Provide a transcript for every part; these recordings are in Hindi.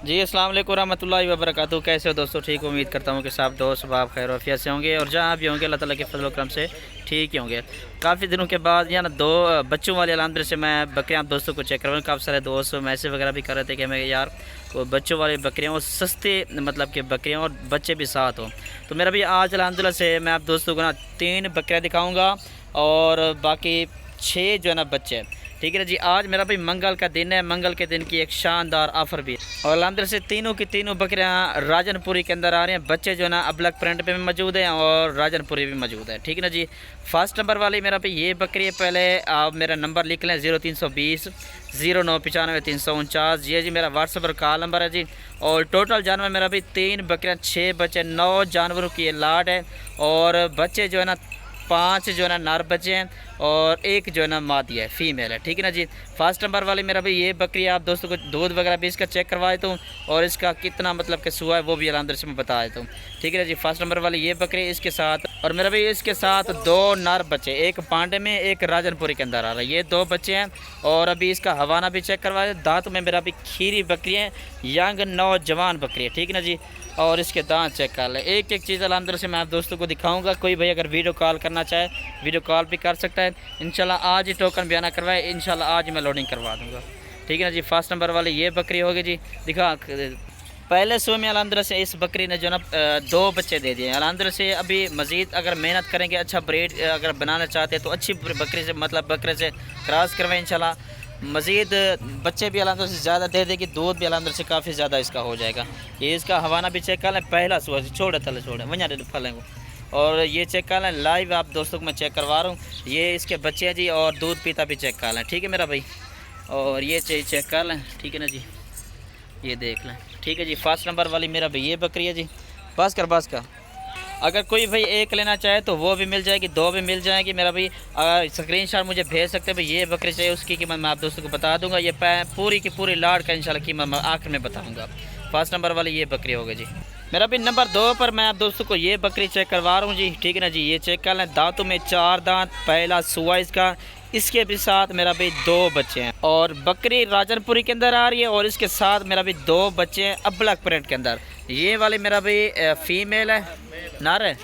जी अस्सलाम वालेकुम रहमतुल्लाहि व बरकातहू। कैसे हो दोस्तों? ठीक उम्मीद करता हूँ कि सब दोस्त बाब खैर वफियत से होंगे और जहाँ भी होंगे अल्लाह ताला के फजल करम से ठीक ही होंगे। काफ़ी दिनों के बाद या ना दो बच्चों वाले अलहमद से मैं बकरियाँ दोस्तों को चेक करवाऊँ। काफ़ी सारे दोस्त मैसेज वगैरह भी कर रहे थे कि मैं यार वो बच्चों वाली बकरियाँ और सस्ते मतलब कि बकरियाँ और बच्चे भी साथ हों। तो मेरा भी आज अलहमदिल्ला से मैं आप दोस्तों को ना 3 बकरियाँ दिखाऊँगा और बाकी 6 जो है ना बच्चे। ठीक है ना जी। आज मेरा भाई मंगल का दिन है। मंगल के दिन की एक शानदार ऑफर भी है और अलहमद से तीनों की तीनों बकरियाँ राजनपुरी के अंदर आ रहे हैं। बच्चे जो है ना अबलक प्रिंट पे भी मौजूद हैं और राजनपुरी भी मौजूद है। ठीक है ना जी। फर्स्ट नंबर वाली मेरा भाई ये बकरी है। पहले आप मेरा नंबर लिख लें 0320 0995 349। ये जी मेरा व्हाट्सएप पर कॉल नंबर है जी। और टोटल जानवर मेरा भी 3 बकरियाँ 6 बच्चे 9 जानवरों की ये लाट है और बच्चे जो है ना 5 जो है ना नर बच्चे हैं और 1 जो है ना मादी है, फीमेल है। ठीक है ना जी। फर्स्ट नंबर वाली मेरा भाई ये बकरी आप दोस्तों को दूध वगैरह भी इसका चेक करवा देता हूँ और इसका कितना मतलब कि सुहा है वो भी अलहमद से मैं बता देता हूँ। ठीक है ना जी। फर्स्ट नंबर वाली ये बकरी इसके साथ और मेरा भाई इसके साथ 2 नर बच्चे, एक पांडे में एक राजनपुरी के अंदर आ रहा है। ये 2 बच्चे हैं और अभी इसका हवाना भी चेक करवाए। दांत में मेरा भी खीरी बकरी है, यंग नौजवान बकरी है। ठीक है ना जी। और इसके दांत चेक कर लें। एक एक चीज़ अलहमद से मैं आप दोस्तों को दिखाऊंगा। कोई भाई अगर वीडियो कॉल करना चाहे वीडियो कॉल भी कर सकता है। इंशाल्लाह आज ही टोकन बयाना करवाए, इंशाल्लाह आज ही मैं लोडिंग करवा दूंगा। ठीक है ना जी। फर्स्ट नंबर वाली ये बकरी होगी जी। दिखा पहले सुबह में अलहमद से इस बकरी ने जो ना 2 बच्चे दे दिए। अलहमद से अभी मज़ीद अगर मेहनत करेंगे, अच्छा ब्रीड अगर बनाना चाहते हैं तो अच्छी बकरी से मतलब बकरे से क्रॉस करवाएं। इंशाल्लाह मज़ीद बच्चे भी अलहमद से ज़्यादा दे देगी, दूध भी अलहमद से काफ़ी ज़्यादा इसका हो जाएगा। ये इसका हवाना भी चेक कर लें। पहला सुबह छोड़े तले छोड़े वहीं फलेंगे और ये चेक कर लें। लाइव आप दोस्तों को मैं चेक करवा रहा हूँ। ये इसके बच्चे हैं जी और दूध पीता भी चेक कर लें। ठीक है मेरा भाई। और ये चेक कर लें। ठीक है ना जी। ये देख लें। ठीक है जी। फर्स्ट नंबर वाली मेरा भाई ये बकरी है जी। बस का अगर कोई भाई एक लेना चाहे तो वो भी मिल जाएगी, 2 भी मिल जाएगी मेरा भाई। स्क्रीनशॉट मुझे भेज सकते हैं भाई। ये बकरी चाहिए उसकी कीमत मैं आप दोस्तों को बता दूंगा। ये पूरी की पूरी लाड का इंशाल्लाह कीमत मैं आखिर में बताऊंगा। फर्स्ट नंबर वाली ये बकरी होगी जी। मेरा भी नंबर 2 पर मैं आप दोस्तों को ये बकरी चेक करवा रहा हूँ जी। ठीक है ना जी। ये चेक कर लें। दांतों में 4 दांत, पहला सुआ इसका। इसके भी साथ मेरा भी 2 बच्चे हैं और बकरी राजनपुरी के अंदर आ रही है और इसके साथ मेरा भी 2 बच्चे हैं अबलक प्रिंट के अंदर। ये वाले मेरा भी फीमेल है, नर है।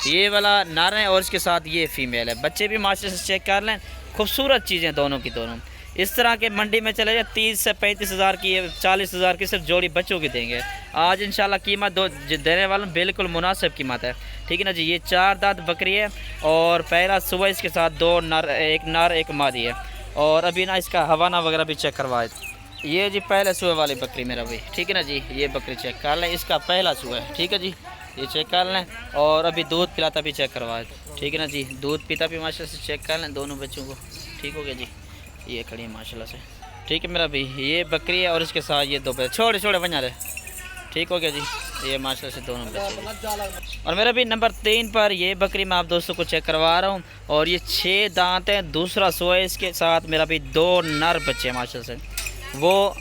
ये वाला नर है और इसके साथ ये फीमेल है। बच्चे भी मास्टर से चेक कर लें। खूबसूरत चीज़ें दोनों की दोनों। इस तरह के मंडी में चले जाए 30 से 35 हज़ार की, 40 हज़ार की सिर्फ जोड़ी बच्चों की देंगे। आज इंशाल्लाह कीमत देने वालों बिल्कुल मुनासिब कीमत है। ठीक है ना जी। ये 4 दांत बकरी है और पहला सुबह इसके साथ 2 नर, एक मादी है। और अभी ना इसका हवाना वगैरह भी चेक करवाए। ये जी पहले सुबह वाली बकरी मेरा भाई। ठीक है ना जी। ये बकरी चेक कर लें। इसका पहला सुबह है। ठीक है जी। ये चेक कर लें और अभी दूध पिलाता भी चेक करवाए। ठीक है ना जी। दूध पीता भी माशाल्लाह से चेक कर लें दोनों बच्चों को। ठीक हो गया जी। ये खड़ी है माशाल्लाह से। ठीक है मेरा भाई। ये बकरी है और इसके साथ ये 2 बच्चे छोड़े बना रहे। ठीक हो गया जी। ये माशाल्लाह से दोनों बच्चे। और मेरा भी नंबर 3 पर ये बकरी मैं आप दोस्तों को चेक करवा रहा हूँ और ये 6 दांत हैं, दूसरा सोया। इसके साथ मेरा भी 2 नर बच्चे माशाल्लाह से। वो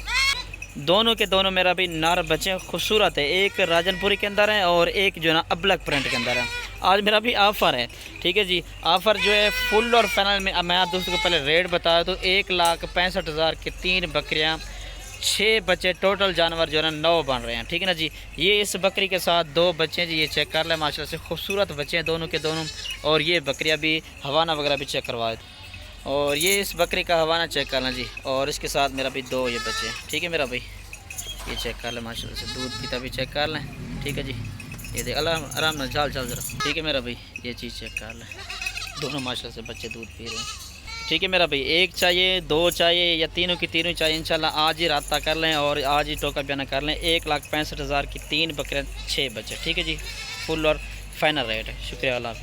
दोनों के दोनों मेरा भी नर बच्चे खूबसूरत है। एक राजनपुरी के अंदर है और एक जो है ना अबलक प्रिंट के अंदर है। आज मेरा भी ऑफ़र है। ठीक है जी। ऑफ़र जो है फुल और फाइनल में मैं आप दोस्तों को पहले रेट बताया तो 1,65,000 की 3 बकरियाँ, 6 बच्चे, टोटल जानवर जो है ना 9 बन रहे हैं। ठीक है ना जी। ये इस बकरी के साथ 2 बच्चे हैं जी। ये चेक कर लें माशाल्लाह से खूबसूरत बच्चे हैं दोनों के दोनों। और ये बकरियाँ भी हवाना वगैरह भी चेक करवाए और ये इस बकरी का हवाना चेक कर लें जी। और इसके साथ मेरा भी 2 ये बच्चे। ठीक है मेरा भाई। ये चेक कर लें माशाल्लाह से। दूध पीता भी चेक कर लें। ठीक है जी। ये देख आराम ना चल जरा। ठीक है मेरा भाई। ये चीज़ चेक कर लें। दोनों माशाल्लाह से बच्चे दूध पी रहे हैं। ठीक है मेरा भाई। 1 चाहिए, 2 चाहिए या तीनों की तीनों चाहिए, इंशाल्लाह आज ही रब्ता कर लें और आज ही टोका बयाना कर लें। 1,65,000 की 3 बकरियाँ, 6 बच्चे। ठीक है जी। फुल और फाइनल रेट है। शुक्रिया अल्लाह।